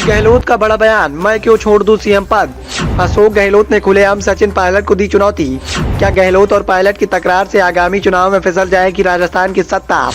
गहलोत का बड़ा बयान, मैं क्यों छोड़ दूं सीएम पद। अशोक गहलोत ने खुलेआम सचिन पायलट को दी चुनौती। क्या गहलोत और पायलट की तकरार से आगामी चुनाव में फिसल जाएगी राजस्थान की सत्ता।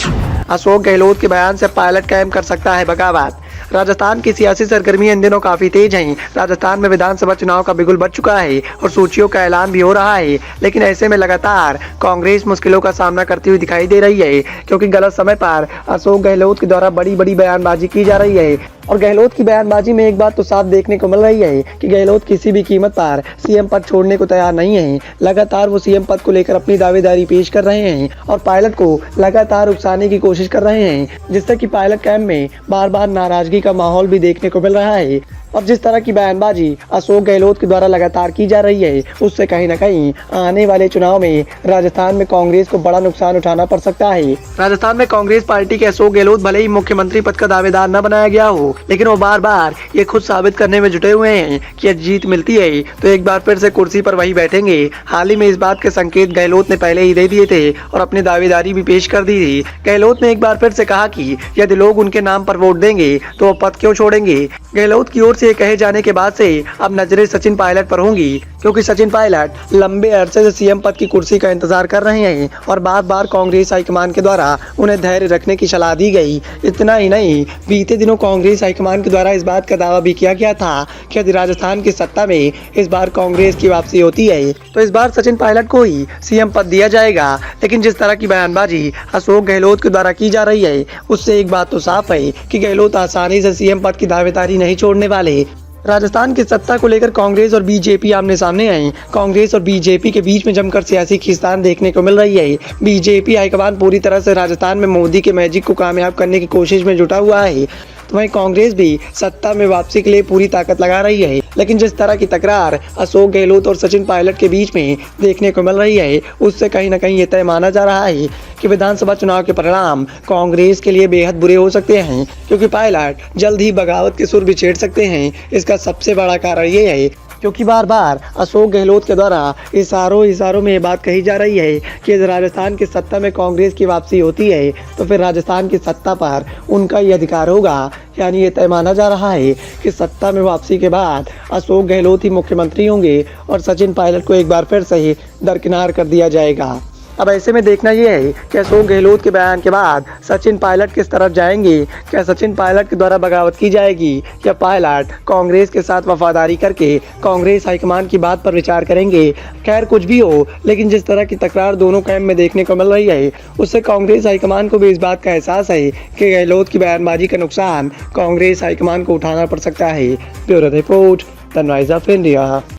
अशोक गहलोत के बयान से पायलट कायम कर सकता है बगावत। राजस्थान की सियासी सरगर्मी इन दिनों काफी तेज हैं। राजस्थान में विधानसभा चुनाव का बिगुल बज चुका है और सूचियों का ऐलान भी हो रहा है, लेकिन ऐसे में लगातार कांग्रेस मुश्किलों का सामना करती हुई दिखाई दे रही है, क्योंकि गलत समय पर अशोक गहलोत के द्वारा बड़ी बड़ी बयानबाजी की जा रही है। और गहलोत की बयानबाजी में एक बात तो साफ देखने को मिल रही है कि गहलोत किसी भी कीमत पर सीएम पद छोड़ने को तैयार नहीं है। लगातार वो सीएम पद को लेकर अपनी दावेदारी पेश कर रहे हैं और पायलट को लगातार उकसाने की कोशिश कर रहे हैं, जिससे कि पायलट कैंप में बार बार नाराजगी का माहौल भी देखने को मिल रहा है। और जिस तरह की बयानबाजी अशोक गहलोत के द्वारा लगातार की जा रही है, उससे कहीं न कहीं आने वाले चुनाव में राजस्थान में कांग्रेस को बड़ा नुकसान उठाना पड़ सकता है। राजस्थान में कांग्रेस पार्टी के अशोक गहलोत भले ही मुख्यमंत्री पद का दावेदार न बनाया गया हो, लेकिन वो बार बार ये खुद साबित करने में जुटे हुए हैं कि जीत मिलती है तो एक बार फिर से कुर्सी पर वही बैठेंगे। हाल ही में इस बात के संकेत गहलोत ने पहले ही दे दिए थे और अपनी दावेदारी भी पेश कर दी थी। गहलोत ने एक बार फिर से कहा कि यदि लोग उनके नाम पर वोट देंगे तो वो पद क्यों छोड़ेंगे। गहलोत की ओर से कहे जाने के बाद से अब नजरें सचिन पायलट पर होंगी, क्योंकि सचिन पायलट लंबे अरसे से सीएम पद की कुर्सी का इंतजार कर रहे हैं और बार बार कांग्रेस हाईकमान के द्वारा उन्हें धैर्य रखने की सलाह दी गई। इतना ही नहीं, बीते दिनों कांग्रेस हाईकमान के द्वारा इस बात का दावा भी किया गया था कि यदि राजस्थान की सत्ता में इस बार कांग्रेस की वापसी होती है तो इस बार सचिन पायलट को ही सीएम पद दिया जाएगा। लेकिन जिस तरह की बयानबाजी अशोक गहलोत के द्वारा की जा रही है, उससे एक बात तो साफ है कि गहलोत आसानी से सीएम पद की दावेदारी नहीं छोड़ने वाले। राजस्थान की सत्ता को लेकर कांग्रेस और बीजेपी आमने सामने आई। कांग्रेस और बीजेपी के बीच में जमकर सियासी खींचतान देखने को मिल रही है। बीजेपी हाईकमान पूरी तरह से राजस्थान में मोदी के मैजिक को कामयाब करने की कोशिश में जुटा हुआ है, तो वहीं कांग्रेस भी सत्ता में वापसी के लिए पूरी ताकत लगा रही है। लेकिन जिस तरह की तकरार अशोक गहलोत और सचिन पायलट के बीच में देखने को मिल रही है, उससे कहीं न कहीं ये तय माना जा रहा है कि विधानसभा चुनाव के परिणाम कांग्रेस के लिए बेहद बुरे हो सकते हैं, क्योंकि पायलट जल्द ही बगावत के सुर भी छेड़ सकते हैं। इसका सबसे बड़ा कारण ये है क्योंकि बार बार अशोक गहलोत के द्वारा इशारों में ये बात कही जा रही है कि यदि राजस्थान की सत्ता में कांग्रेस की वापसी होती है तो फिर राजस्थान की सत्ता पर उनका ही अधिकार होगा। यानी ये तय माना जा रहा है कि सत्ता में वापसी के बाद अशोक गहलोत ही मुख्यमंत्री होंगे और सचिन पायलट को एक बार फिर से ही दरकिनार कर दिया जाएगा। अब ऐसे में देखना यह है कि अशोक गहलोत के बयान के बाद सचिन पायलट किस तरफ जाएंगे। क्या सचिन पायलट के द्वारा बगावत की जाएगी या पायलट कांग्रेस के साथ वफादारी करके कांग्रेस हाईकमान की बात पर विचार करेंगे। खैर कुछ भी हो, लेकिन जिस तरह की तकरार दोनों कैंप में देखने को मिल रही है, उससे कांग्रेस हाईकमान को भी इस बात का एहसास है कि गहलोत की बयानबाजी का नुकसान कांग्रेस हाईकमान को उठाना पड़ सकता है। Bureau report, the noise of India.